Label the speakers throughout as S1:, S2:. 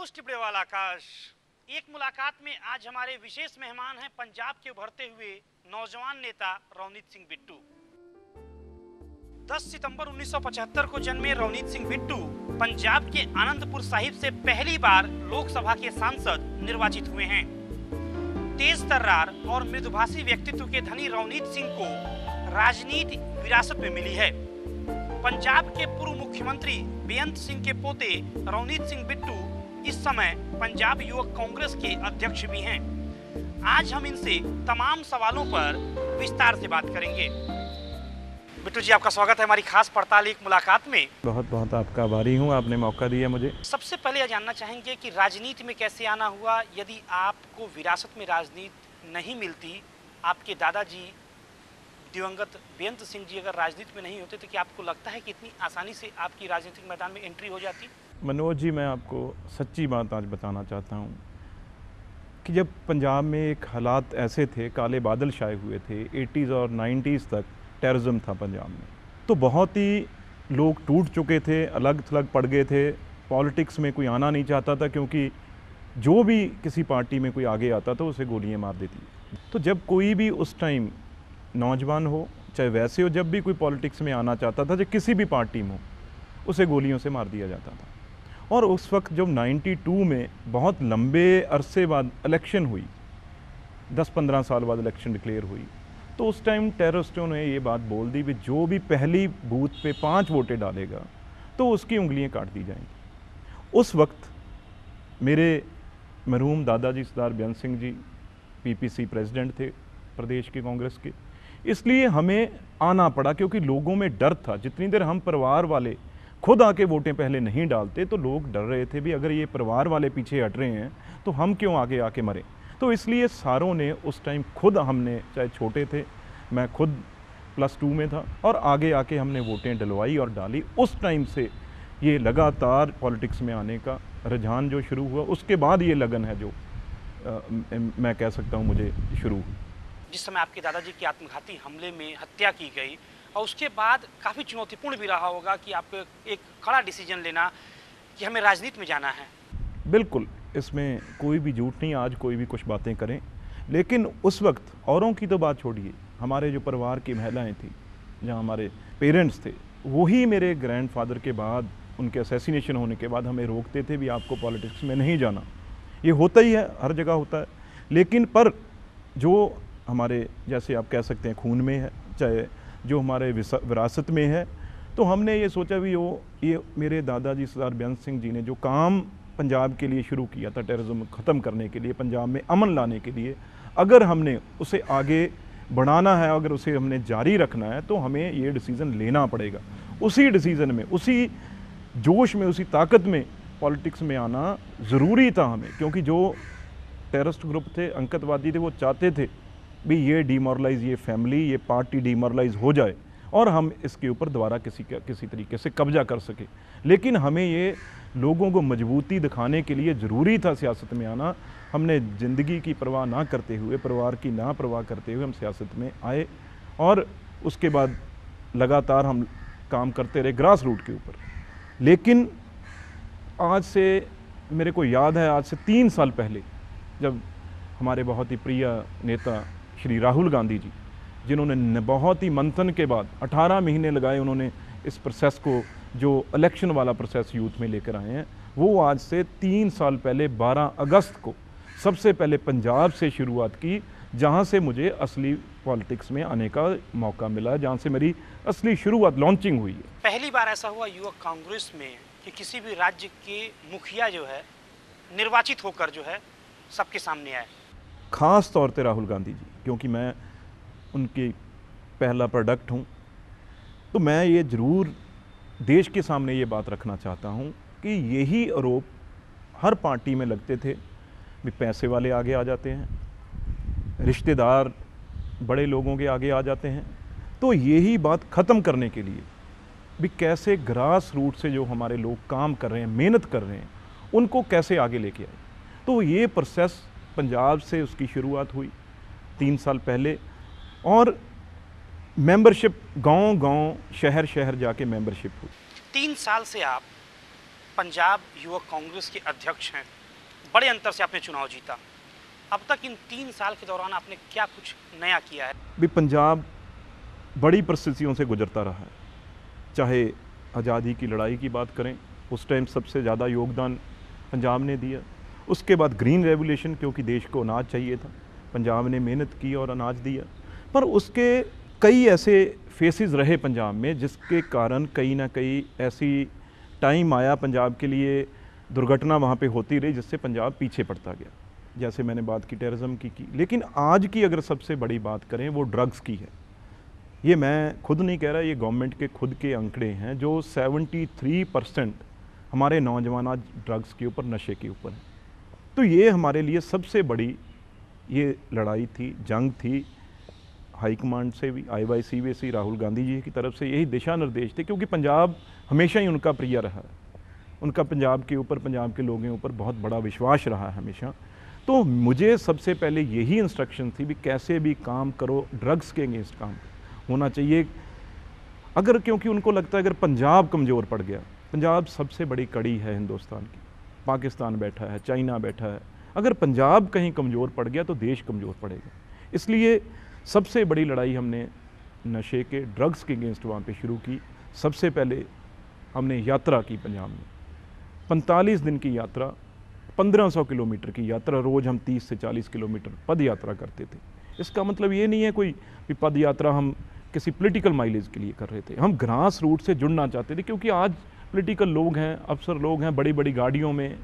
S1: खामोश टिपड़े वाला आकाश। एक मुलाकात में आज हमारे विशेष मेहमान हैं पंजाब के उभरते हुए नौजवान नेता रवनीत सिंह बिट्टू। 10 सितंबर 1975 को जन्मे रवनीत सिंह बिट्टू पंजाब के आनंदपुर साहिब से पहली बार लोकसभा के सांसद निर्वाचित हुए हैं। तेज तर्रार और मृदुभाषी व्यक्तित्व के धनी रवनीत सिंह को राजनीति विरासत में मिली है। पंजाब के पूर्व मुख्यमंत्री बेअंत सिंह के पोते रवनीत सिंह बिट्टू इस समय पंजाब युवक कांग्रेस के अध्यक्ष भी हैं। आज हम इनसे तमाम सवालों पर विस्तार से बात करेंगे। बिट्टू जी, आपका स्वागत है हमारी खास पड़ताल एक मुलाकात में।
S2: बहुत बहुत आपका आभारी हूँ, आपने मौका दिया मुझे।
S1: सबसे पहले यह जानना चाहेंगे कि राजनीति में कैसे आना हुआ। यदि आपको विरासत में राजनीति नहीं मिलती, आपके दादाजी दिवंगत बेअंत सिंह जी अगर राजनीति में नहीं होते तो क्या आपको लगता है कि इतनी आसानी से आपकी राजनीतिक मैदान में एंट्री हो जाती?
S2: मनोज जी, मैं आपको सच्ची बात आज बताना चाहता हूँ कि जब पंजाब में एक हालात ऐसे थे, काले बादल छाए हुए थे, 80s और 90s तक टेररिज्म था पंजाब में, तो बहुत ही लोग टूट चुके थे, अलग थलग पड़ गए थे। पॉलिटिक्स में कोई आना नहीं चाहता था क्योंकि जो भी किसी पार्टी में कोई आगे आता था उसे गोलियां मार देती। तो जब कोई भी उस टाइम नौजवान हो, चाहे वैसे हो, जब भी कोई पॉलिटिक्स में आना चाहता था, जो किसी भी पार्टी में हो, उसे गोलियों से मार दिया जाता था। और उस वक्त जब 92 में बहुत लंबे अरसे बाद इलेक्शन हुई, 10-15 साल बाद इलेक्शन डिक्लेयर हुई, तो उस टाइम टेररिस्टों ने ये बात बोल दी कि जो भी पहली बूथ पे 5 वोटें डालेगा तो उसकी उंगलियां काट दी जाएंगी। उस वक्त मेरे मरहूम दादाजी सरदार बेअंत सिंह जी पीपीसी प्रेसिडेंट थे प्रदेश के कांग्रेस के, इसलिए हमें आना पड़ा क्योंकि लोगों में डर था। जितनी देर हम परिवार वाले खुद आके वोटें पहले नहीं डालते तो लोग डर रहे थे भी अगर ये परिवार वाले पीछे हट रहे हैं तो हम क्यों आगे आके मरें। तो इसलिए सारों ने उस टाइम खुद, हमने चाहे छोटे थे, मैं खुद +2 में था, और आगे आके हमने वोटें डलवाई और डाली। उस टाइम से ये लगातार पॉलिटिक्स में आने का रुझान जो शुरू हुआ, उसके बाद ये लगन है जो मैं कह सकता हूँ मुझे शुरू।
S1: जिस समय आपके दादाजी की आत्मघाती हमले में हत्या की गई और उसके बाद काफ़ी चुनौतीपूर्ण भी रहा होगा कि आपको एक कड़ा डिसीजन लेना कि हमें राजनीति में जाना है।
S2: बिल्कुल, इसमें कोई भी झूठ नहीं। आज कोई भी कुछ बातें करें, लेकिन उस वक्त औरों की तो बात छोड़िए, हमारे जो परिवार की महिलाएं थी, जहाँ हमारे पेरेंट्स थे, वही मेरे ग्रैंडफादर के बाद, उनके असैसिनेशन होने के बाद हमें रोकते थे भी आपको पॉलिटिक्स में नहीं जाना। ये होता ही है, हर जगह होता है। लेकिन पर जो हमारे, जैसे आप कह सकते हैं, खून में है, चाहे जो हमारे विरासत में है, तो हमने ये सोचा भी ये मेरे दादाजी सरदार बेअंत सिंह जी ने जो काम पंजाब के लिए शुरू किया था, टेररिज्म ख़त्म करने के लिए, पंजाब में अमन लाने के लिए, अगर हमने उसे आगे बढ़ाना है, अगर उसे हमने जारी रखना है, तो हमें ये डिसीज़न लेना पड़ेगा। उसी डिसीज़न में, उसी जोश में, उसी ताकत में पॉलिटिक्स में आना ज़रूरी था हमें, क्योंकि जो टेररिस्ट ग्रुप थे, आतंकवादी थे, वो चाहते थे भी ये डिमोरलाइज, ये फैमिली, ये पार्टी डिमोरलाइज हो जाए और हम इसके ऊपर दोबारा किसी तरीके से कब्जा कर सके। लेकिन हमें ये लोगों को मजबूती दिखाने के लिए ज़रूरी था सियासत में आना। हमने ज़िंदगी की परवाह ना करते हुए, परिवार की ना परवाह करते हुए हम सियासत में आए, और उसके बाद लगातार हम काम करते रहे ग्रास रूट के ऊपर। लेकिन आज से, मेरे को याद है, आज से 3 साल पहले जब हमारे बहुत ही प्रिय नेता श्री राहुल गांधी जी, जिन्होंने बहुत ही मंथन के बाद 18 महीने लगाए, उन्होंने इस प्रोसेस को, जो इलेक्शन वाला प्रोसेस यूथ में लेकर आए हैं, वो आज से 3 साल पहले 12 अगस्त को सबसे पहले पंजाब से शुरुआत की, जहां से मुझे असली पॉलिटिक्स में आने का मौका मिला, जहां से मेरी असली शुरुआत, लॉन्चिंग हुई है।
S1: पहली बार ऐसा हुआ युवक कांग्रेस में कि किसी भी राज्य के मुखिया जो है निर्वाचित होकर जो है सबके सामने आए।
S2: ख़ास तौर पे राहुल गांधी जी, क्योंकि मैं उनकी पहला प्रोडक्ट हूँ, तो मैं ये ज़रूर देश के सामने ये बात रखना चाहता हूँ कि यही आरोप हर पार्टी में लगते थे भी पैसे वाले आगे आ जाते हैं, रिश्तेदार बड़े लोगों के आगे आ जाते हैं। तो यही बात ख़त्म करने के लिए भी कैसे ग्रास रूट से जो हमारे लोग काम कर रहे हैं, मेहनत कर रहे हैं, उनको कैसे आगे लेके आए। तो ये प्रोसेस पंजाब से उसकी शुरुआत हुई 3 साल पहले, और मेंबरशिप गांव-गांव, शहर-शहर जाके मेंबरशिप हुई।
S1: 3 साल से आप पंजाब युवक कांग्रेस के अध्यक्ष हैं। बड़े अंतर से आपने चुनाव जीता। अब तक इन 3 साल के दौरान आपने क्या कुछ नया किया है?
S2: भी पंजाब बड़ी परिस्थितियों से गुजरता रहा है। चाहे आज़ादी की लड़ाई की बात करें, उस टाइम सबसे ज़्यादा योगदान पंजाब ने दिया। उसके बाद ग्रीन रेवोल्यूशन, क्योंकि देश को अनाज चाहिए था, पंजाब ने मेहनत की और अनाज दिया। पर उसके कई ऐसे फेसेस रहे पंजाब में जिसके कारण कहीं ना कहीं ऐसी टाइम आया पंजाब के लिए, दुर्घटना वहाँ पे होती रही जिससे पंजाब पीछे पड़ता गया। जैसे मैंने बात की टेररिज्म की। लेकिन आज की अगर सबसे बड़ी बात करें वो ड्रग्स की है। ये मैं खुद नहीं कह रहा, ये गवर्नमेंट के खुद के आंकड़े हैं, जो 73% हमारे नौजवान आज ड्रग्स के ऊपर, नशे के ऊपर हैं। तो ये हमारे लिए सबसे बड़ी ये लड़ाई थी, जंग थी। हाईकमांड से भी, IYC से, राहुल गांधी जी की तरफ से यही दिशा निर्देश थे, क्योंकि पंजाब हमेशा ही उनका प्रिय रहा है। उनका पंजाब के ऊपर, पंजाब के लोगों के ऊपर बहुत बड़ा विश्वास रहा है हमेशा। तो मुझे सबसे पहले यही इंस्ट्रक्शन थी भी कैसे भी काम करो, ड्रग्स के अगेंस्ट काम होना चाहिए। अगर, क्योंकि उनको लगता है अगर पंजाब कमज़ोर पड़ गया, पंजाब सबसे बड़ी कड़ी है हिंदुस्तान की, पाकिस्तान बैठा है, चाइना बैठा है, अगर पंजाब कहीं कमज़ोर पड़ गया तो देश कमज़ोर पड़ेगा। इसलिए सबसे बड़ी लड़ाई हमने नशे के, ड्रग्स के अगेंस्ट वहाँ पे शुरू की। सबसे पहले हमने यात्रा की पंजाब में, 45 दिन की यात्रा, 1500 किलोमीटर की यात्रा, रोज़ हम 30 से 40 किलोमीटर पद यात्रा करते थे। इसका मतलब ये नहीं है कोई भी पद यात्रा हम किसी पॉलिटिकल माइलेज के लिए कर रहे थे, हम ग्रास रूट से जुड़ना चाहते थे। क्योंकि आज पॉलिटिकल लोग हैं, अफसर लोग हैं, बड़ी बड़ी गाड़ियों में,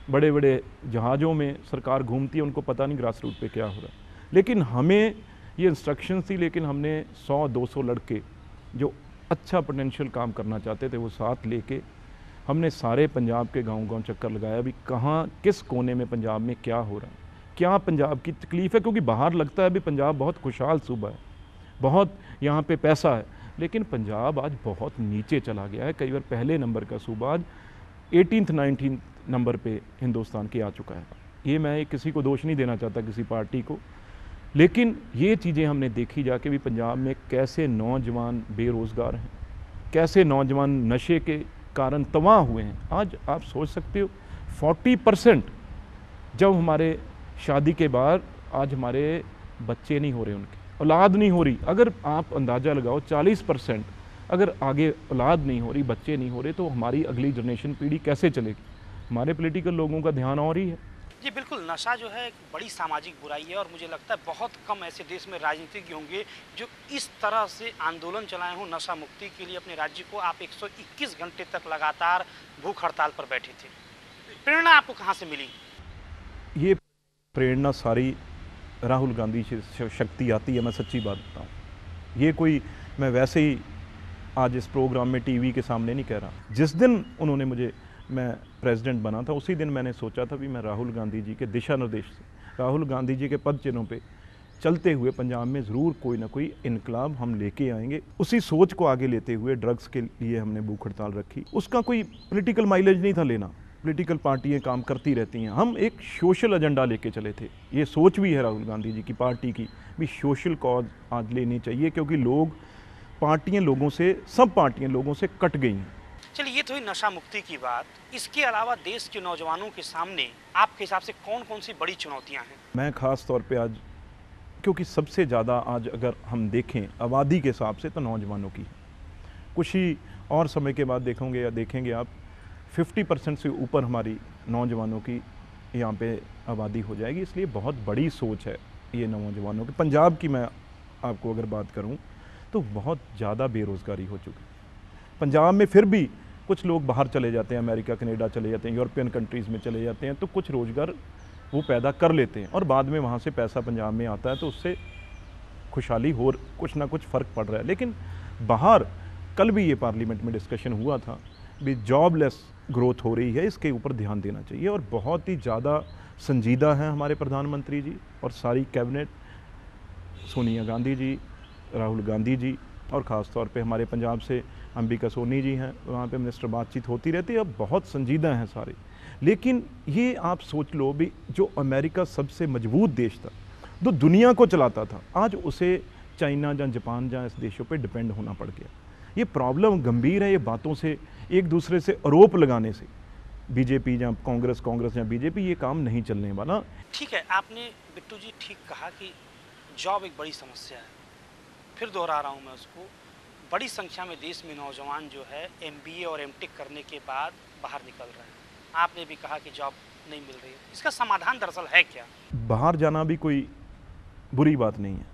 S2: बड़े बड़े जहाज़ों में सरकार घूमती है, उनको पता नहीं ग्रास रूट पे क्या हो रहा है। लेकिन हमें ये इंस्ट्रक्शन थी, लेकिन हमने 100-200 लड़के जो अच्छा पोटेंशियल काम करना चाहते थे वो साथ लेके हमने सारे पंजाब के गांव-गांव चक्कर लगाया भी कहाँ, किस कोने में पंजाब में क्या हो रहा है, क्या पंजाब की तकलीफ़ है। क्योंकि बाहर लगता है भी पंजाब बहुत खुशहाल सूबा है, बहुत यहाँ पे पैसा है, लेकिन पंजाब आज बहुत नीचे चला गया है। कई बार पहले नंबर का सूबा आज 18th 19th नंबर पे हिंदुस्तान के आ चुका है। ये मैं किसी को दोष नहीं देना चाहता, किसी पार्टी को, लेकिन ये चीज़ें हमने देखी जाके भी पंजाब में कैसे नौजवान बेरोज़गार हैं, कैसे नौजवान नशे के कारण तबाह हुए हैं। आज आप सोच सकते हो 40% जब हमारे शादी के बाद आज हमारे बच्चे नहीं हो रहे, उनके औलाद नहीं हो रही। अगर आप अंदाज़ा लगाओ 40% अगर आगे औलाद नहीं हो रही, बच्चे नहीं हो रहे, तो हमारी अगली जनरेशन पीढ़ी कैसे चलेगी। हमारे पॉलिटिकल लोगों का ध्यान और ही है।
S1: जी बिल्कुल, नशा जो है एक बड़ी सामाजिक बुराई है और मुझे लगता है बहुत कम ऐसे देश में राजनीतिज्ञ होंगे जो इस तरह से आंदोलन चलाए हों नशा मुक्ति के लिए अपने राज्य को। आप 121 घंटे तक लगातार भूख हड़ताल पर बैठे थे, प्रेरणा आपको कहाँ से मिली?
S2: ये प्रेरणा सारी राहुल गांधी से शक्ति आती है, मैं सच्ची बात बताऊँ। ये कोई मैं वैसे ही आज इस प्रोग्राम में टीवी के सामने नहीं कह रहा। जिस दिन उन्होंने मुझे, मैं प्रेसिडेंट बना था, उसी दिन मैंने सोचा था भी मैं राहुल गांधी जी के दिशा निर्देश से, राहुल गांधी जी के पद चिन्हों पे चलते हुए पंजाब में ज़रूर कोई ना कोई इनकलाब हम लेके आएंगे। उसी सोच को आगे लेते हुए ड्रग्स के लिए हमने भूख हड़ताल रखी। उसका कोई पॉलिटिकल माइलेज नहीं था लेना, पॉलिटिकल पार्टियां काम करती रहती हैं, हम एक सोशल एजेंडा लेके चले थे। ये सोच भी है राहुल गांधी जी की पार्टी की भी सोशल कॉज आज लेनी चाहिए, क्योंकि लोग, पार्टियां लोगों से, सब पार्टियां लोगों से कट गई हैं।
S1: चलिए, ये तो हुई नशा मुक्ति की बात। इसके अलावा देश के नौजवानों के सामने आपके हिसाब से कौन कौन सी बड़ी चुनौतियां हैं?
S2: मैं ख़ास तौर पे आज, क्योंकि सबसे ज़्यादा आज अगर हम देखें आबादी के हिसाब से तो नौजवानों की है। कुछ ही और समय के बाद देखोगे या देखेंगे आप 50% से ऊपर हमारी नौजवानों की यहाँ पे आबादी हो जाएगी। इसलिए बहुत बड़ी सोच है ये नौजवानों की। पंजाब की मैं आपको अगर बात करूँ तो बहुत ज़्यादा बेरोज़गारी हो चुकी है पंजाब में। फिर भी कुछ लोग बाहर चले जाते हैं, अमेरिका कनाडा चले जाते हैं, यूरोपियन कंट्रीज़ में चले जाते हैं, तो कुछ रोज़गार वो पैदा कर लेते हैं और बाद में वहाँ से पैसा पंजाब में आता है, तो उससे खुशहाली हो, कुछ ना कुछ फ़र्क पड़ रहा है। लेकिन बाहर, कल भी ये पार्लियामेंट में डिस्कशन हुआ था भी जॉबलेस ग्रोथ हो रही है, इसके ऊपर ध्यान देना चाहिए। और बहुत ही ज़्यादा संजीदा हैं हमारे प्रधानमंत्री जी और सारी कैबिनेट, सोनिया गांधी जी, राहुल गांधी जी, और ख़ास तौर पे हमारे पंजाब से अंबिका सोनी जी हैं, वहाँ पे मिनिस्टर बातचीत होती रहती है। अब बहुत संजीदा हैं सारे। लेकिन ये आप सोच लो भी, जो अमेरिका सबसे मजबूत देश था, जो दुनिया को चलाता था, आज उसे चाइना या जापान या इस देशों पे डिपेंड होना पड़ गया। ये प्रॉब्लम गंभीर है। ये बातों से, एक दूसरे से आरोप लगाने से बीजेपी या कांग्रेस या बीजेपी, ये काम नहीं चलने वाला।
S1: ठीक है, आपने बिट्टू जी ठीक कहा कि जॉब एक बड़ी समस्या है। फिर दोहरा रहा हूँ मैं उसको, बड़ी संख्या में देश में नौजवान जो है MBA और MTech करने के बाद बाहर निकल रहे हैं। आपने भी कहा कि जॉब नहीं मिल रही है, इसका समाधान दरअसल है क्या?
S2: बाहर जाना भी कोई बुरी बात नहीं है,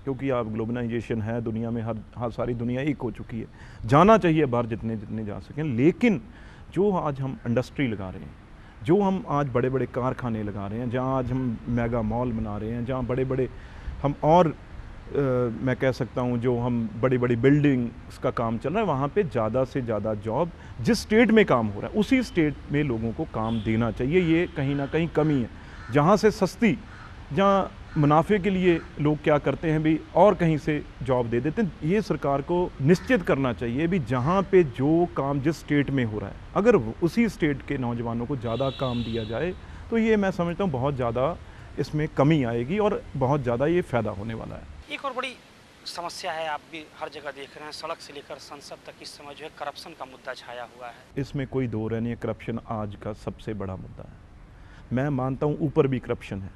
S2: क्योंकि आप ग्लोबलाइजेशन है, दुनिया में हर सारी दुनिया एक हो चुकी है, जाना चाहिए बाहर जितने जितने जा सकें। लेकिन जो आज हम इंडस्ट्री लगा रहे हैं, जो हम आज बड़े बड़े कारखाने लगा रहे हैं, जहाँ आज हम मेगा मॉल बना रहे हैं, जहाँ बड़े बड़े हम और मैं कह सकता हूँ जो हम बड़ी बड़ी बिल्डिंग्स का काम चल रहा है, वहाँ पे ज़्यादा से ज़्यादा जॉब जिस स्टेट में काम हो रहा है उसी स्टेट में लोगों को काम देना चाहिए। ये कहीं ना कहीं कमी है, जहाँ से सस्ती, जहाँ मुनाफे के लिए लोग क्या करते हैं भी और कहीं से जॉब दे देते हैं। ये सरकार को निश्चित करना चाहिए भी जहाँ पे जो काम जिस स्टेट में हो रहा है, अगर उसी स्टेट के नौजवानों को ज़्यादा काम दिया जाए तो ये मैं समझता हूँ बहुत ज़्यादा इसमें कमी आएगी और बहुत ज़्यादा ये फ़ायदा होने वाला है।
S1: एक और बड़ी समस्या है, आप भी हर जगह देख रहे हैं, सड़क से लेकर संसद तक इस समय जो है करप्शन का मुद्दा छाया हुआ है।
S2: इसमें कोई दो राय नहीं है, करप्शन आज का सबसे बड़ा मुद्दा है। मैं मानता हूँ ऊपर भी करप्शन है,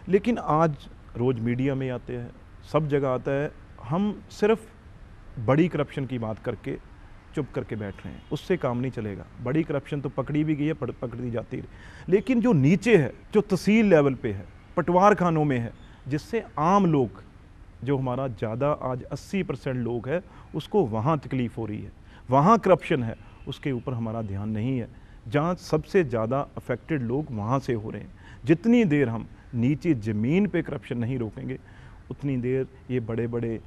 S2: लेकिन आज रोज़ मीडिया में आते हैं, सब जगह आता है, हम सिर्फ बड़ी करप्शन की बात करके चुप करके बैठ रहे हैं, उससे काम नहीं चलेगा। बड़ी करप्शन तो पकड़ी भी गई है, पकड़ी जाती है, लेकिन जो नीचे है, जो तहसील लेवल पे है, पटवार खानों में है, जिससे आम लोग, जो हमारा ज़्यादा आज 80% लोग है, उसको वहाँ तकलीफ़ हो रही है, वहाँ करप्शन है, उसके ऊपर हमारा ध्यान नहीं है। जहाँ सबसे ज़्यादा अफेक्टेड लोग वहाँ से हो रहे हैं। जितनी देर हम नीचे ज़मीन पे करप्शन नहीं रोकेंगे, उतनी देर ये बड़े बड़े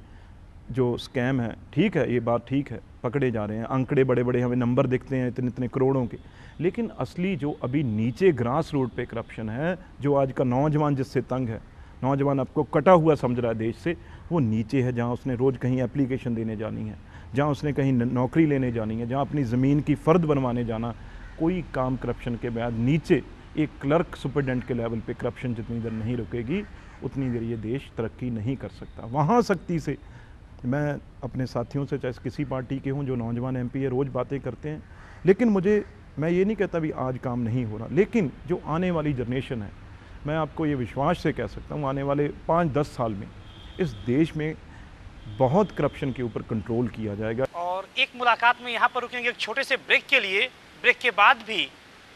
S2: जो स्कैम है, ठीक है, ये बात ठीक है, पकड़े जा रहे हैं, आंकड़े बड़े बड़े हमें नंबर दिखते हैं इतने इतने करोड़ों के, लेकिन असली जो अभी नीचे ग्रास रूट पे करप्शन है, जो आज का नौजवान जिससे तंग है, नौजवान आपको कटा हुआ समझ रहा है देश से, वो नीचे है, जहाँ उसने रोज़ कहीं एप्लीकेशन देने जानी है, जहाँ उसने कहीं नौकरी लेने जानी है, जहाँ अपनी ज़मीन की फ़र्द बनवाने जाना, कोई काम करप्शन के बाद नीचे एक क्लर्क सुपरडेंट के लेवल पे करप्शन जितनी देर नहीं रुकेगी, उतनी देर ये देश तरक्की नहीं कर सकता। वहाँ सख्ती से, मैं अपने साथियों से, चाहे किसी पार्टी के हों, जो नौजवान MP है, रोज़ बातें करते हैं, लेकिन मैं ये नहीं कहता भी आज काम नहीं हो रहा, लेकिन जो आने वाली जनरेशन है, मैं आपको ये विश्वास से कह सकता हूँ, आने वाले 5-10 साल में इस देश में बहुत करप्शन के ऊपर कंट्रोल किया जाएगा।
S1: और एक मुलाकात में यहाँ पर रुकेंगे एक छोटे से ब्रेक के लिए। ब्रेक के बाद भी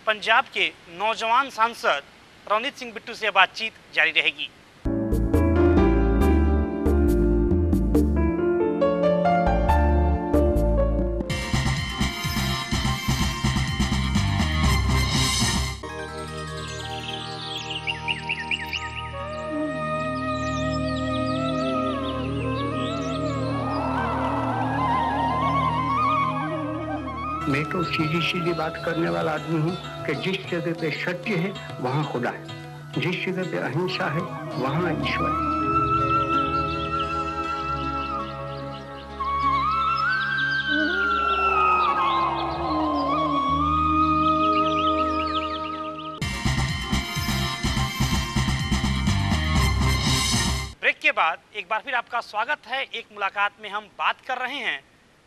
S1: पंजाब के नौजवान सांसद रवनीत सिंह बिट्टू से बातचीत जारी रहेगी।
S3: मैं तो सीधी सीधी बात करने वाला आदमी हूँ कि जिस जगह पे सत्य है वहाँ खुदा है, जिस जगह पे अहिंसा है वहाँ ईश्वर है।
S1: ब्रेक के बाद एक बार फिर आपका स्वागत है। एक मुलाकात में हम बात कर रहे हैं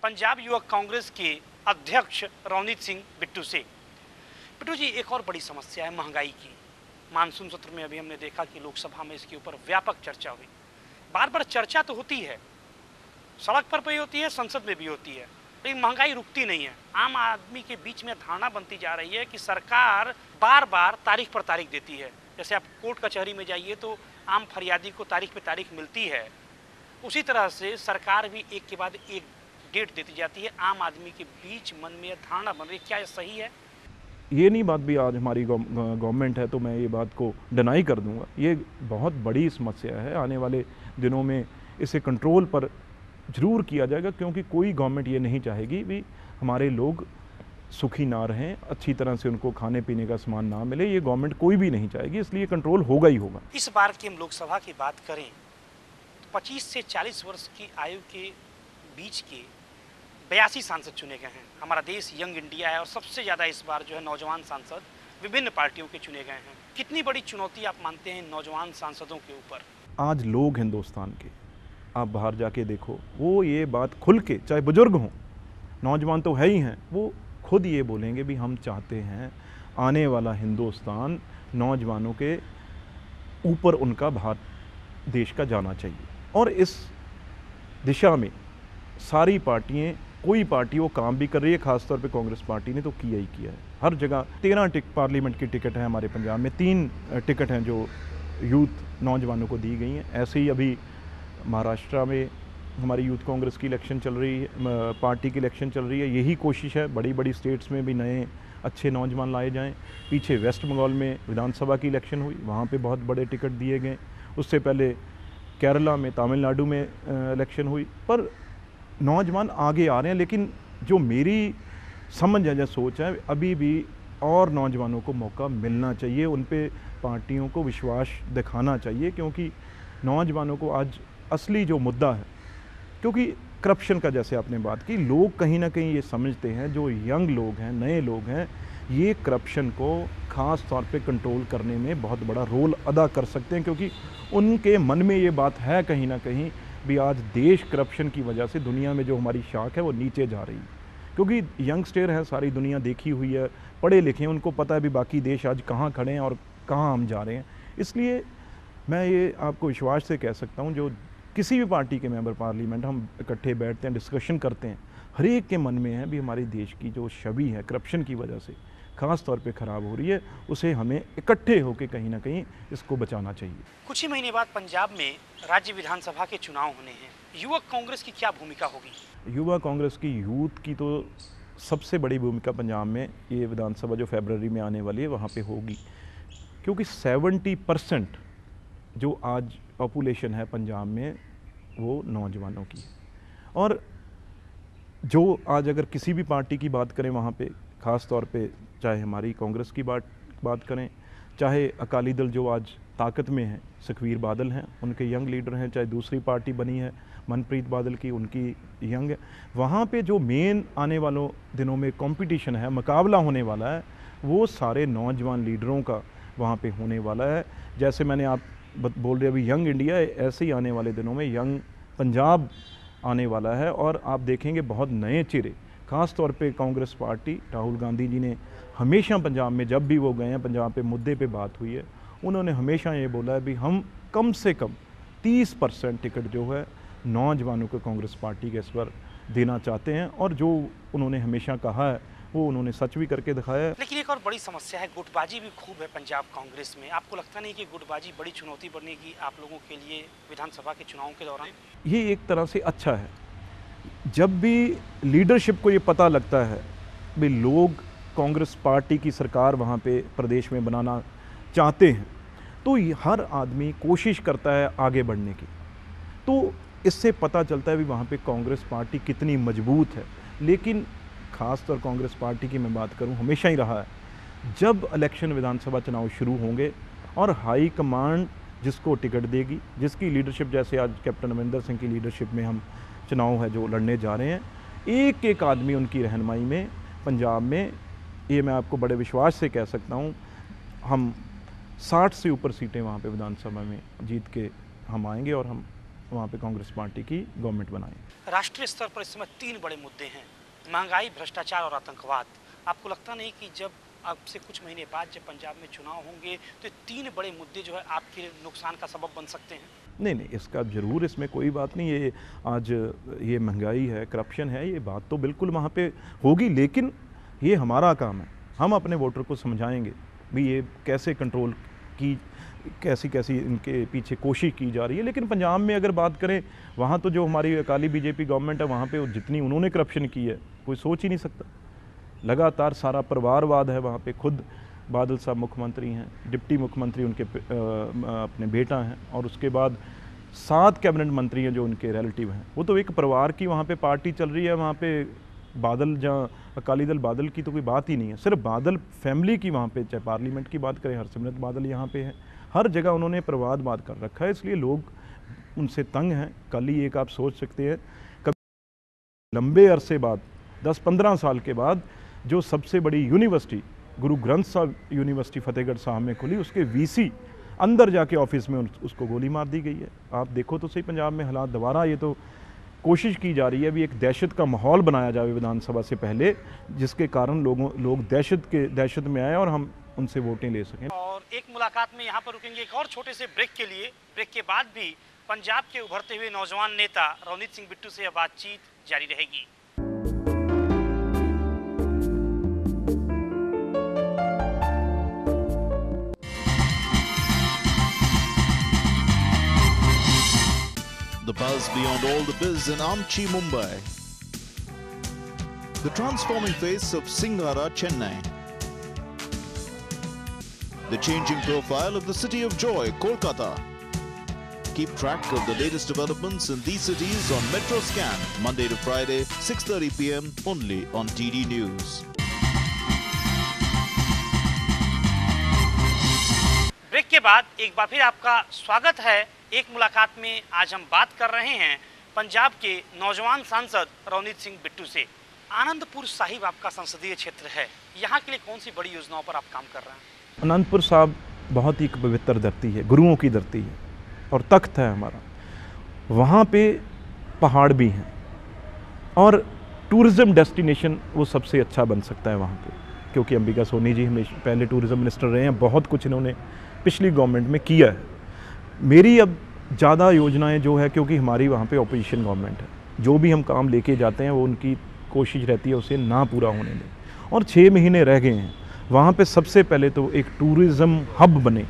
S1: पंजाब युवक कांग्रेस के अध्यक्ष रवनीत सिंह बिट्टू से। बिट्टू जी, एक और बड़ी समस्या है महंगाई की। मानसून सत्र में अभी हमने देखा कि लोकसभा में इसके ऊपर व्यापक चर्चा हुई। बार बार चर्चा तो होती है, सड़क पर भी होती है, संसद में भी होती है, लेकिन महंगाई रुकती नहीं है। आम आदमी के बीच में धारणा बनती जा रही है कि सरकार बार बार तारीख पर तारीख देती है। जैसे आप कोर्ट कचहरी में जाइए तो आम फरियादी को तारीख पे तारीख मिलती है, उसी तरह से सरकार भी एक के बाद एक डेट देती जाती है। आम आदमी के बीच मन में यह धारणा बन रही है, क्या ये सही है?
S2: ये नहीं बात भी आज हमारी गवर्नमेंट है तो मैं ये बात को डिनाई कर दूंगा। ये बहुत बड़ी समस्या है, आने वाले दिनों में इसे कंट्रोल पर ज़रूर किया जाएगा, क्योंकि कोई गवर्नमेंट ये नहीं चाहेगी भी हमारे लोग सुखी ना रहें, अच्छी तरह से उनको खाने पीने का सामान ना मिले। ये गवर्नमेंट कोई भी नहीं चाहेगी, इसलिए कंट्रोल होगा ही होगा।
S1: इस बार की हम लोकसभा की बात करें तो 25 से 40 वर्ष की आयु के बीच के 82 सांसद चुने गए हैं। हमारा देश यंग इंडिया है और सबसे ज़्यादा इस बार जो है नौजवान सांसद विभिन्न पार्टियों के चुने गए हैं। कितनी बड़ी चुनौती आप मानते हैं नौजवान सांसदों के ऊपर?
S2: आज लोग हिंदुस्तान के, आप बाहर जाके देखो, वो ये बात खुल के, चाहे बुजुर्ग हों, नौजवान तो है ही हैं, वो खुद ये बोलेंगे भी हम चाहते हैं आने वाला हिंदुस्तान नौजवानों के ऊपर उनका भार देश का जाना चाहिए। और इस दिशा में सारी पार्टियां, कोई पार्टी वो काम भी कर रही है, खासतौर पे कांग्रेस पार्टी ने तो किया ही किया है। हर जगह 13 पार्लियामेंट की टिकट है हमारे पंजाब में, 3 टिकट हैं जो यूथ नौजवानों को दी गई हैं। ऐसे ही अभी महाराष्ट्र में हमारी यूथ कांग्रेस की इलेक्शन चल रही है, पार्टी की इलेक्शन चल रही है। यही कोशिश है बड़ी बड़ी स्टेट्स में भी नए अच्छे नौजवान लाए जाएं। पीछे वेस्ट बंगाल में विधानसभा की इलेक्शन हुई, वहाँ पे बहुत बड़े टिकट दिए गए। उससे पहले केरला में, तमिलनाडु में इलेक्शन हुई। पर नौजवान आगे आ रहे हैं, लेकिन जो मेरी समझ है, जो सोच है, अभी भी और नौजवानों को मौका मिलना चाहिए, उन पे पार्टियों को विश्वास दिखाना चाहिए, क्योंकि नौजवानों को आज असली जो मुद्दा है, क्योंकि करप्शन का जैसे आपने बात की, लोग कहीं ना कहीं ये समझते हैं, जो यंग लोग हैं, नए लोग हैं, ये करप्शन को ख़ास तौर पे कंट्रोल करने में बहुत बड़ा रोल अदा कर सकते हैं, क्योंकि उनके मन में ये बात है कहीं ना कहीं भी आज देश करप्शन की वजह से दुनिया में जो हमारी शाख है वो नीचे जा रही है। क्योंकि यंगस्टर हैं, सारी दुनिया देखी हुई है, पढ़े लिखे हैं, उनको पता है भी बाकी देश आज कहाँ खड़े हैं और कहाँ हम जा रहे हैं। इसलिए मैं ये आपको विश्वास से कह सकता हूँ, जो किसी भी पार्टी के मेंबर पार्लियामेंट हम इकट्ठे बैठते हैं, डिस्कशन करते हैं, हर एक के मन में है भी हमारे देश की जो छवि है करप्शन की वजह से ख़ास तौर पे ख़राब हो रही है, उसे हमें इकट्ठे होकर कहीं ना कहीं इसको बचाना चाहिए।
S1: कुछ ही महीने बाद पंजाब में राज्य विधानसभा के चुनाव होने हैं, युवक कांग्रेस की क्या भूमिका होगी?
S2: युवा कांग्रेस की, यूथ की तो सबसे बड़ी भूमिका पंजाब में ये विधानसभा जो फरवरी में आने वाली है वहाँ पे होगी, क्योंकि 70% जो आज पॉपुलेशन है पंजाब में वो नौजवानों की है। और जो आज अगर किसी भी पार्टी की बात करें वहाँ पे, ख़ास तौर पे चाहे हमारी कांग्रेस की बात करें, चाहे अकाली दल जो आज ताकत में है, सुखबीर बादल हैं, उनके यंग लीडर हैं, चाहे दूसरी पार्टी बनी है मनप्रीत बादल की, उनकी यंग है, वहाँ पे जो मेन आने वालों दिनों में कंपटीशन है, मुकाबला होने वाला है, वो सारे नौजवान लीडरों का वहाँ पे होने वाला है। जैसे मैंने आप बोल रहे अभी यंग इंडिया, ऐसे ही आने वाले दिनों में यंग पंजाब आने वाला है। और आप देखेंगे बहुत नए चेहरे, ख़ास तौर पे कांग्रेस पार्टी, राहुल गांधी जी ने हमेशा पंजाब में जब भी वो गए हैं, पंजाब पे मुद्दे पे बात हुई है, उन्होंने हमेशा ये बोला है भी हम कम से कम 30% टिकट जो है नौजवानों को कांग्रेस पार्टी के इस पर देना चाहते हैं। और जो उन्होंने हमेशा कहा है वो उन्होंने सच भी करके दिखाया है।
S1: लेकिन एक और बड़ी समस्या है, गुटबाजी भी खूब है पंजाब कांग्रेस में। आपको लगता नहीं कि गुटबाजी बड़ी चुनौती बनेगी आप लोगों के लिए विधानसभा के चुनावों के दौरान?
S2: ये एक तरह से अच्छा है, जब भी लीडरशिप को ये पता लगता है भी लोग कांग्रेस पार्टी की सरकार वहाँ पे प्रदेश में बनाना चाहते हैं, तो हर आदमी कोशिश करता है आगे बढ़ने की। तो इससे पता चलता है भी वहाँ पे कांग्रेस पार्टी कितनी मजबूत है। लेकिन ख़ासतौर कांग्रेस पार्टी की मैं बात करूँ, हमेशा ही रहा है, जब इलेक्शन विधानसभा चुनाव शुरू होंगे और हाई कमांड जिसको टिकट देगी, जिसकी लीडरशिप, जैसे आज कैप्टन अमरिंदर सिंह की लीडरशिप में हम चुनाव है जो लड़ने जा रहे हैं, एक एक आदमी उनकी रहनुमाई में पंजाब में, ये मैं आपको बड़े विश्वास से कह सकता हूँ, हम 60 से ऊपर सीटें वहाँ पे विधानसभा में जीत के हम आएंगे और हम वहाँ पे कांग्रेस पार्टी की गवर्नमेंट बनाएंगे।
S1: राष्ट्रीय स्तर पर इस समय 3 बड़े मुद्दे हैं, महंगाई, भ्रष्टाचार और आतंकवाद। आपको लगता नहीं कि जब अब से कुछ महीने बाद जब पंजाब में चुनाव होंगे तो 3 बड़े मुद्दे जो है आपके नुकसान का सबब बन सकते हैं?
S2: नहीं, इसका ज़रूर, इसमें कोई बात नहीं। ये आज ये महंगाई है, करप्शन है, ये बात तो बिल्कुल वहाँ पे होगी, लेकिन ये हमारा काम है, हम अपने वोटर को समझाएंगे भी ये कैसे कंट्रोल की, कैसी कैसी इनके पीछे कोशिश की जा रही है। लेकिन पंजाब में अगर बात करें, वहाँ तो जो हमारी अकाली बीजेपी गवर्नमेंट है, वहाँ पे जितनी उन्होंने करप्शन की है कोई सोच ही नहीं सकता। लगातार सारा परिवारवाद है वहाँ पे, खुद बादल साहब मुख्यमंत्री हैं, डिप्टी मुख्यमंत्री उनके अपने बेटा हैं, और उसके बाद 7 कैबिनेट मंत्री हैं जो उनके रिलेटिव हैं। वो तो एक परिवार की वहाँ पे पार्टी चल रही है। वहाँ पे बादल, जहाँ अकाली दल बादल की तो कोई बात ही नहीं है, सिर्फ बादल फैमिली की वहाँ पे, चाहे पार्लियामेंट की बात करें, हरसिमरत बादल यहाँ पे है, हर जगह उन्होंने परिवारवाद कर रखा है, इसलिए लोग उनसे तंग हैं। कल ही एक आप सोच सकते हैं, कभी लंबे अरसे बाद 10-15 साल के बाद जो सबसे बड़ी यूनिवर्सिटी गुरु ग्रंथ साहब यूनिवर्सिटी फतेहगढ़ साहब में खुली, उसके वीसी अंदर जाके ऑफिस में उसको गोली मार दी गई है। आप देखो तो सही पंजाब में हालात दोबारा, ये तो कोशिश की जा रही है, अभी एक दहशत का माहौल बनाया जाए विधानसभा से पहले, जिसके कारण लोग दहशत में आए और हम उनसे वोटें ले सकें।
S1: और एक मुलाकात में यहाँ पर रुकेंगे एक और छोटे से ब्रेक के लिए। ब्रेक के बाद भी पंजाब के उभरते हुए नौजवान नेता रवनीत सिंह बिट्टू से बातचीत जारी रहेगी।
S4: The buzz beyond all the biz in Amchi, Mumbai. The transforming face of Singara, Chennai. The changing profile of the city of joy, Kolkata. Keep track of the latest developments in these cities on Metro Scan, Monday to Friday, 6:30 p.m. only on TD News.
S1: Break के बाद एक बार फिर आपका स्वागत है। एक मुलाकात में आज हम बात कर रहे हैं पंजाब के नौजवान सांसद रवनीत सिंह बिट्टू से। आनंदपुर साहिब आपका संसदीय क्षेत्र है, यहाँ के लिए कौन सी बड़ी योजनाओं पर आप काम कर रहे हैं?
S2: आनंदपुर साहब बहुत ही पवित्र धरती है, गुरुओं की धरती है और तख्त है हमारा। वहाँ पे पहाड़ भी हैं और टूरिज़्म डेस्टिनेशन वो सबसे अच्छा बन सकता है वहाँ पे, क्योंकि अंबिका सोनी जी हमेशा पहले टूरिज़्म मिनिस्टर रहे हैं, बहुत कुछ इन्होंने पिछली गवर्नमेंट में किया है। मेरी अब ज़्यादा योजनाएं जो है, क्योंकि हमारी वहाँ पे ऑपोजिशन गवर्नमेंट है, जो भी हम काम लेके जाते हैं वो उनकी कोशिश रहती है उसे ना पूरा होने दें। और 6 महीने रह गए हैं, वहाँ पे सबसे पहले तो एक टूरिज़्म हब बने,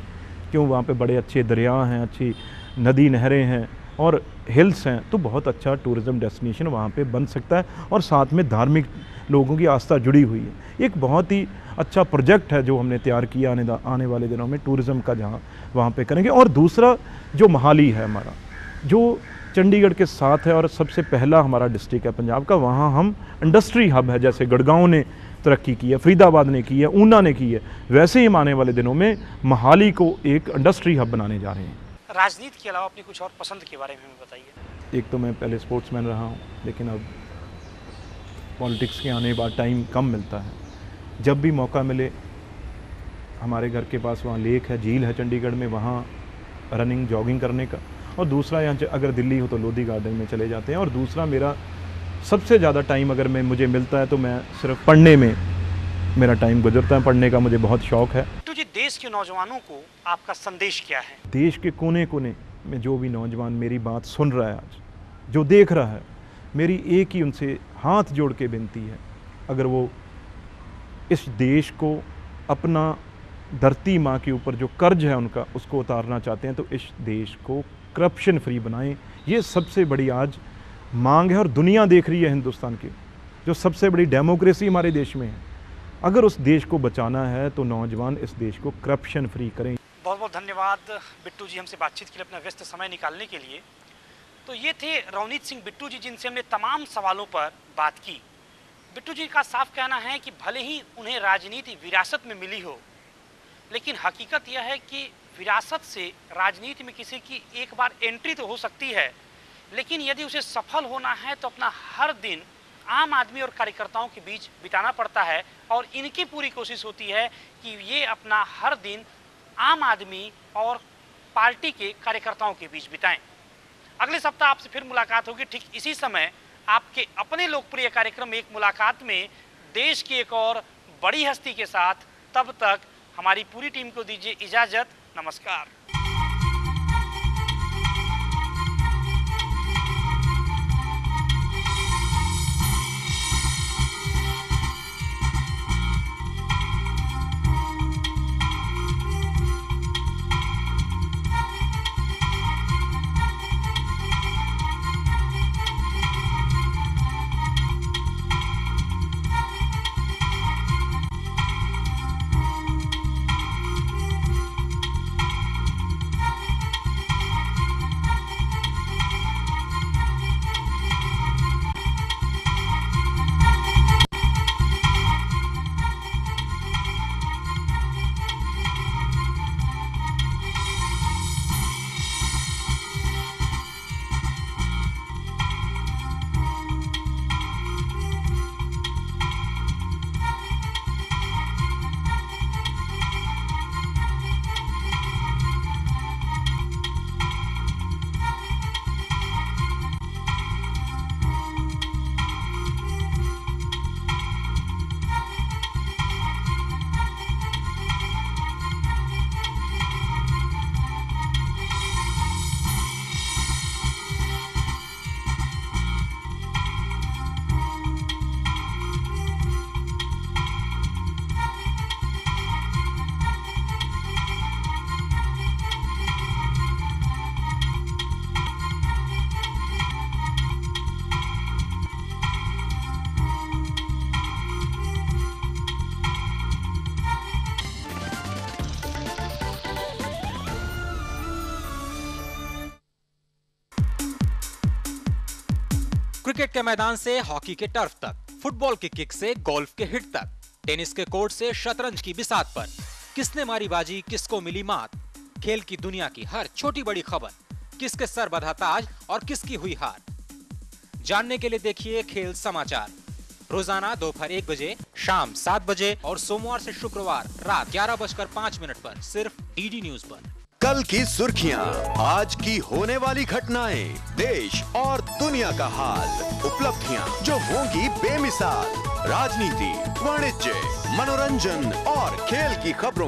S2: क्यों वहाँ पे बड़े अच्छे दरिया हैं, अच्छी नदी नहरें हैं और हिल्स हैं, तो बहुत अच्छा टूरिज़्म डेस्टिनेशन वहाँ पे बन सकता है। और साथ में धार्मिक लोगों की आस्था जुड़ी हुई है। एक बहुत ही अच्छा प्रोजेक्ट है जो हमने तैयार किया आने वाले दिनों में टूरिज़्म का, जहाँ वहाँ पे करेंगे। और दूसरा जो मोहाली है हमारा, जो चंडीगढ़ के साथ है और सबसे पहला हमारा डिस्ट्रिक्ट है पंजाब का, वहाँ हम इंडस्ट्री हब है, जैसे गुड़गांव ने तरक्की की है, फरीदाबाद ने की है, ऊना ने की है, वैसे ही हम आने वाले दिनों में मोहाली को एक इंडस्ट्री हब बनाने जा रहे हैं।
S1: राजनीति के अलावा अपनी कुछ और पसंद के बारे में हमें बताइए।
S2: एक तो मैं पहले स्पोर्ट्समैन रहा हूँ, लेकिन अब पॉलिटिक्स के आने के बाद टाइम कम मिलता है। जब भी मौका मिले, हमारे घर के पास वहाँ लेक है, झील है चंडीगढ़ में, वहाँ रनिंग जॉगिंग करने का। और दूसरा यहाँ अगर दिल्ली हो तो लोधी गार्डन में चले जाते हैं। और दूसरा मेरा सबसे ज़्यादा टाइम अगर मुझे मिलता है तो मैं सिर्फ पढ़ने में मेरा टाइम गुजरता है। पढ़ने का मुझे बहुत शौक़ है।
S1: तो जी, देश के नौजवानों को आपका संदेश क्या है?
S2: देश के कोने कोने में जो भी नौजवान मेरी बात सुन रहा है आज, जो देख रहा है, मेरी एक ही उनसे हाथ जोड़ के विनती है, अगर वो इस देश को अपना धरती माँ के ऊपर जो कर्ज है उनका, उसको उतारना चाहते हैं, तो इस देश को करप्शन फ्री बनाएं। ये सबसे बड़ी आज मांग है और दुनिया देख रही है हिंदुस्तान की, जो सबसे बड़ी डेमोक्रेसी हमारे देश में है। अगर उस देश को बचाना है तो नौजवान इस देश को करप्शन फ्री करें।
S1: बहुत बहुत धन्यवाद बिट्टू जी, हमसे बातचीत के लिए अपना व्यस्त समय निकालने के लिए। तो ये थे रवनीत सिंह बिट्टू जी, जिनसे हमने तमाम सवालों पर बात की। बिट्टू जी का साफ कहना है कि भले ही उन्हें राजनीति विरासत में मिली हो, लेकिन हकीकत यह है कि विरासत से राजनीति में किसी की एक बार एंट्री तो हो सकती है, लेकिन यदि उसे सफल होना है तो अपना हर दिन आम आदमी और कार्यकर्ताओं के बीच बिताना पड़ता है। और इनकी पूरी कोशिश होती है कि ये अपना हर दिन आम आदमी और पार्टी के कार्यकर्ताओं के बीच बिताएं। अगले सप्ताह आपसे फिर मुलाकात होगी ठीक इसी समय, आपके अपने लोकप्रिय कार्यक्रम एक मुलाकात में, देश की एक और बड़ी हस्ती के साथ। तब तक हमारी पूरी टीम को दीजिए इजाजत। नमस्कार।
S5: क्रिकेट के मैदान से हॉकी के टर्फ तक, फुटबॉल की किक से गोल्फ के हिट तक, टेनिस के कोर्ट से शतरंज की बिसात पर, किसने मारी बाजी, किसको मिली मात, खेल की दुनिया की हर छोटी बड़ी खबर, किसके सर बंधा ताज और किसकी हुई हार। जानने के लिए देखिए खेल समाचार रोजाना दोपहर 1 बजे, शाम 7 बजे और सोमवार से शुक्रवार रात 11:05 पर सिर्फ डीडी न्यूज पर।
S6: कल की सुर्खियां, आज की होने वाली घटनाएं, देश और दुनिया का हाल, उपलब्धियां जो होंगी बेमिसाल, राजनीति, वाणिज्य, मनोरंजन और खेल की खबरों